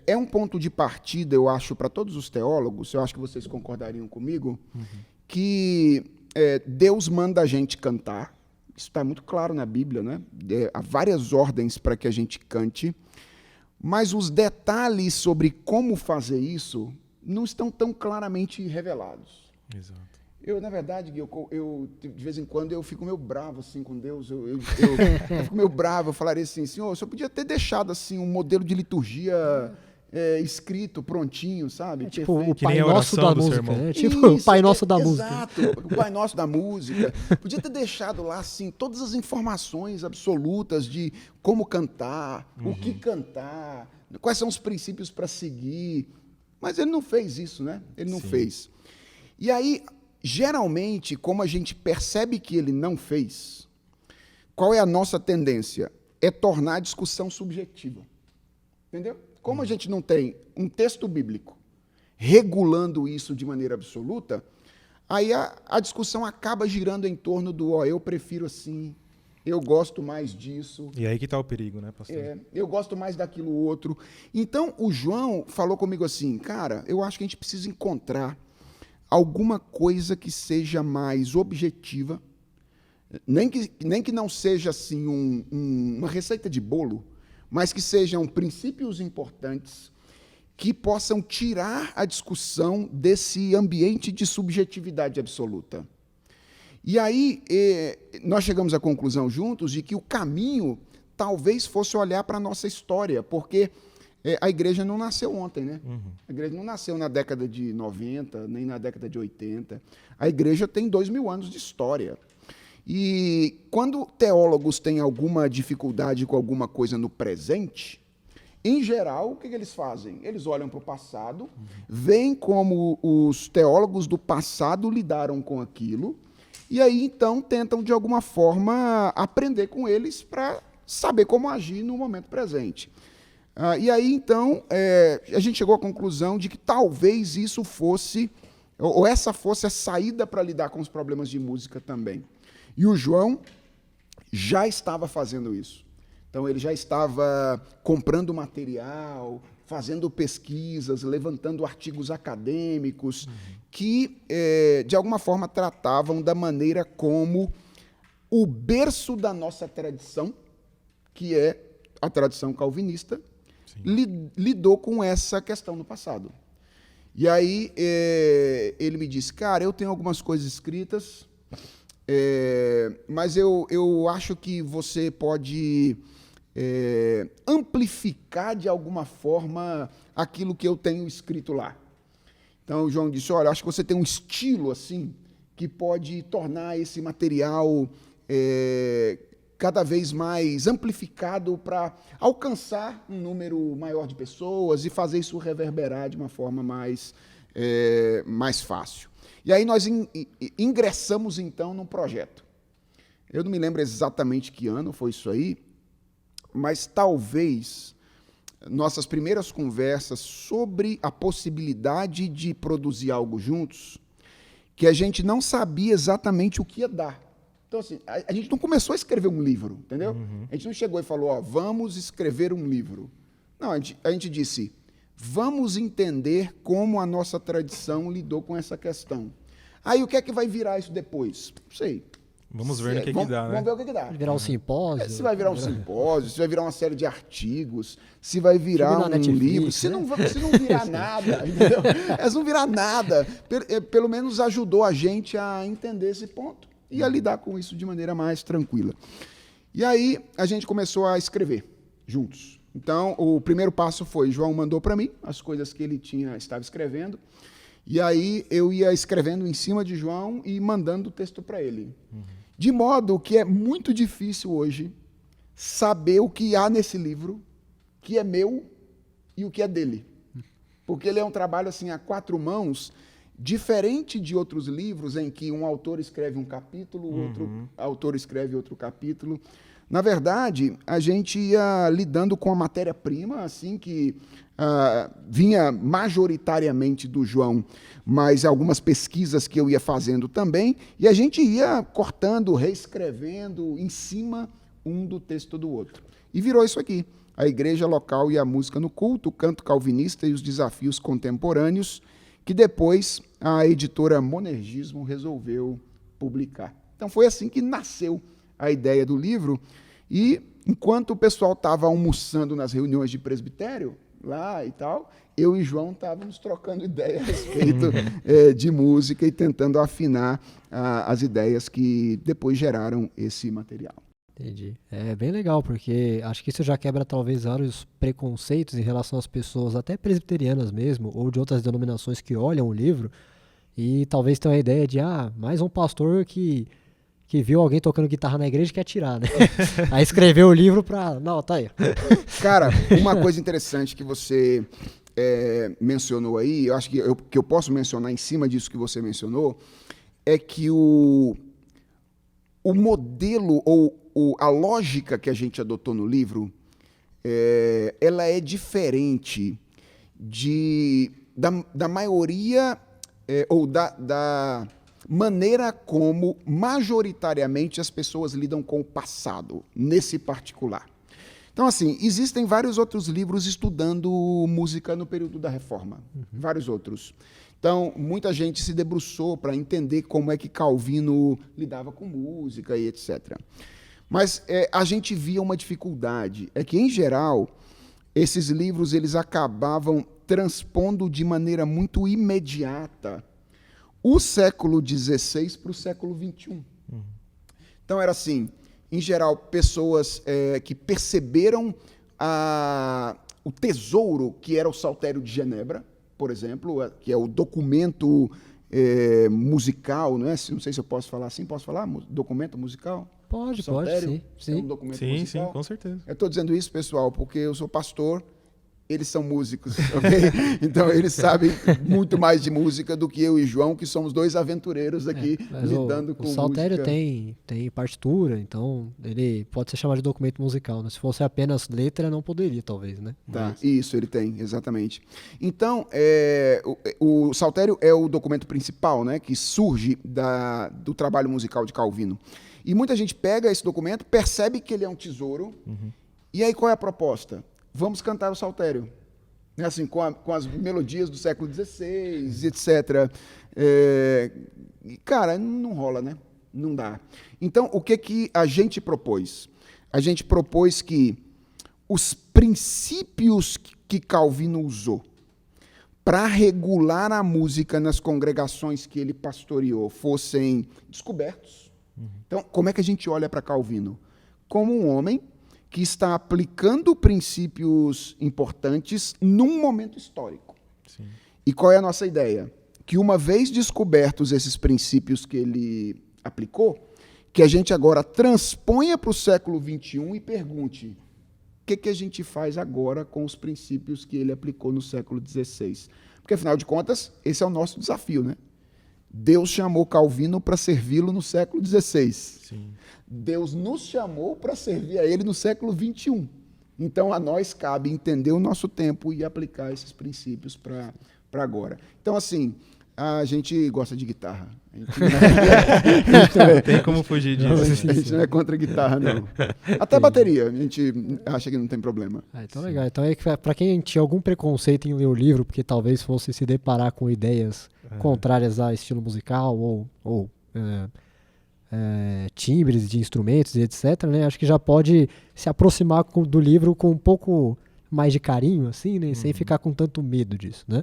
É um ponto de partida, eu acho, para todos os teólogos, eu acho que vocês concordariam comigo, que Deus manda a gente cantar. Isso está muito claro na Bíblia, né? Há várias ordens para que a gente cante, mas os detalhes sobre como fazer isso não estão tão claramente revelados. Exato. Na verdade, eu de vez em quando eu fico meio bravo assim com Deus. Eu fico meio bravo. Eu falaria assim, Senhor, o Senhor podia ter deixado assim um modelo de liturgia escrito, prontinho, sabe? Tipo Perfeito. o Pai Nosso da música. Tipo o Pai Nosso da música. Exato, o Pai Nosso da música. Podia ter deixado lá assim todas as informações absolutas de como cantar, o que cantar, quais são os princípios para seguir. Mas ele não fez isso, né? Ele não fez. E aí, geralmente, como a gente percebe que ele não fez, qual é a nossa tendência? É tornar a discussão subjetiva. Entendeu? Como a gente não tem um texto bíblico regulando isso de maneira absoluta, aí a discussão acaba girando em torno do eu prefiro assim, eu gosto mais disso. E aí que está o perigo, né, pastor? Eu gosto mais daquilo outro. Então, o João falou comigo assim, cara, eu acho que a gente precisa encontrar alguma coisa que seja mais objetiva, nem que não seja assim uma receita de bolo, mas que sejam princípios importantes que possam tirar a discussão desse ambiente de subjetividade absoluta. E aí nós chegamos à conclusão juntos de que o caminho talvez fosse olhar para a nossa história, porque a igreja não nasceu ontem, né? A igreja não nasceu na década de 90, nem na década de 80. A igreja tem 2000 anos de história. E quando teólogos têm alguma dificuldade com alguma coisa no presente, em geral, o que eles fazem? Eles olham para o passado, veem como os teólogos do passado lidaram com aquilo, e aí então tentam de alguma forma aprender com eles para saber como agir no momento presente. E aí então a gente chegou à conclusão de que talvez isso fosse, ou essa fosse a saída para lidar com os problemas de música também. E o João já estava fazendo isso. Então, ele já estava comprando material, fazendo pesquisas, levantando artigos acadêmicos que, de alguma forma, tratavam da maneira como o berço da nossa tradição, que é a tradição calvinista, lidou com essa questão no passado. E aí, ele me disse, cara, eu tenho algumas coisas escritas, mas eu acho que você pode amplificar de alguma forma aquilo que eu tenho escrito lá. Então o João disse, olha, acho que você tem um estilo assim que pode tornar esse material cada vez mais amplificado para alcançar um número maior de pessoas e fazer isso reverberar de uma forma mais fácil. E aí nós ingressamos, então, num projeto. Eu não me lembro exatamente que ano foi isso aí, mas talvez nossas primeiras conversas sobre a possibilidade de produzir algo juntos, que a gente não sabia exatamente o que ia dar. Então, assim, a gente não começou a escrever um livro, entendeu? A gente não chegou e falou, vamos escrever um livro. Não, a gente disse, vamos entender como a nossa tradição lidou com essa questão. Aí o que é que vai virar isso depois? Não sei. Vamos ver no que dá, né? Vamos ver o que dá. Vai virar um simpósio. Se vai virar um simpósio, se vai virar uma série de artigos, se vai virar um livro, se não virar nada, entendeu? Se não virar nada, pelo menos ajudou a gente a entender esse ponto e a lidar com isso de maneira mais tranquila. E aí a gente começou a escrever juntos. Então, o primeiro passo foi, João mandou para mim as coisas que ele estava escrevendo, e aí eu ia escrevendo em cima de João e mandando o texto para ele. De modo que é muito difícil hoje saber o que há nesse livro, que é meu e o que é dele. Porque ele é um trabalho assim a quatro mãos, diferente de outros livros em que um autor escreve um capítulo, outro autor escreve outro capítulo. Na verdade, a gente ia lidando com a matéria-prima, assim, que vinha majoritariamente do João, mas algumas pesquisas que eu ia fazendo também, e a gente ia cortando, reescrevendo em cima um do texto do outro. E virou isso aqui. a igreja local e a música no culto, o canto calvinista e os desafios contemporâneos, que depois a editora Monergismo resolveu publicar. Então foi assim que nasceu a ideia do livro, e enquanto o pessoal estava almoçando nas reuniões de presbitério, lá e tal, eu e João estávamos trocando ideias a respeito de música e tentando afinar as ideias que depois geraram esse material. Entendi. É bem legal, porque acho que isso já quebra talvez vários preconceitos em relação às pessoas, até presbiterianas mesmo, ou de outras denominações que olham o livro e talvez tenham a ideia de, mais um pastor que viu alguém tocando guitarra na igreja e quer tirar, né? Aí escreveu o livro pra... Não, tá aí. Cara, uma coisa interessante que você mencionou aí, eu acho que eu posso mencionar em cima disso que você mencionou, é que o modelo ou a lógica que a gente adotou no livro, ela é diferente da maioria ou da maneira como majoritariamente as pessoas lidam com o passado, nesse particular. Então, assim, existem vários outros livros estudando música no período da Reforma, vários outros. Então, muita gente se debruçou para entender como é que Calvino lidava com música e etc. Mas a gente via uma dificuldade, é que, em geral, esses livros eles acabavam transpondo de maneira muito imediata o século XVI para o século XXI. Então, era assim, em geral, pessoas que perceberam o tesouro que era o Saltério de Genebra, por exemplo, que é o documento musical, não é? Não sei se eu posso falar assim, posso falar? Documento musical? Pode, Saltério sim. É um documento musical? Sim, com certeza. Eu estou dizendo isso, pessoal, porque eu sou pastor, eles são músicos, ok? Então, eles sabem muito mais de música do que eu e João, que somos dois aventureiros aqui lidando com música. O Saltério tem partitura, então ele pode ser chamado de documento musical, né? Se fosse apenas letra, não poderia, talvez, né? Tá, isso, ele tem, exatamente. Então, o Saltério é o documento principal, né, que surge do trabalho musical de Calvino. E muita gente pega esse documento, percebe que ele é um tesouro, e aí qual é a proposta? Vamos cantar o Saltério, né, assim, com as melodias do século XVI, etc. E, cara, não rola, né? Não dá. Então, o que a gente propôs? A gente propôs que os princípios que Calvino usou para regular a música nas congregações que ele pastoreou fossem descobertos. Então, como é que a gente olha para Calvino? Como um homem que está aplicando princípios importantes num momento histórico. Sim. E qual é a nossa ideia? Que uma vez descobertos esses princípios que ele aplicou, que a gente agora transponha para o século XXI e pergunte o que a gente faz agora com os princípios que ele aplicou no século XVI. Porque, afinal de contas, esse é o nosso desafio, né? Deus chamou Calvino para servi-lo no século XVI. Sim. Deus nos chamou para servir a ele no século XXI. Então, a nós cabe entender o nosso tempo e aplicar esses princípios para agora. Então, assim, a gente gosta de guitarra. Não tem como fugir disso. A gente não é contra a guitarra, não. Até bateria, a gente acha que não tem problema. Então, legal. Então, para quem tinha algum preconceito em ler o livro, porque talvez fosse se deparar com ideias contrárias a estilo musical ou timbres de instrumentos e etc., né? Acho que já pode se aproximar do livro com um pouco mais de carinho, assim, né? Sem ficar com tanto medo disso, né?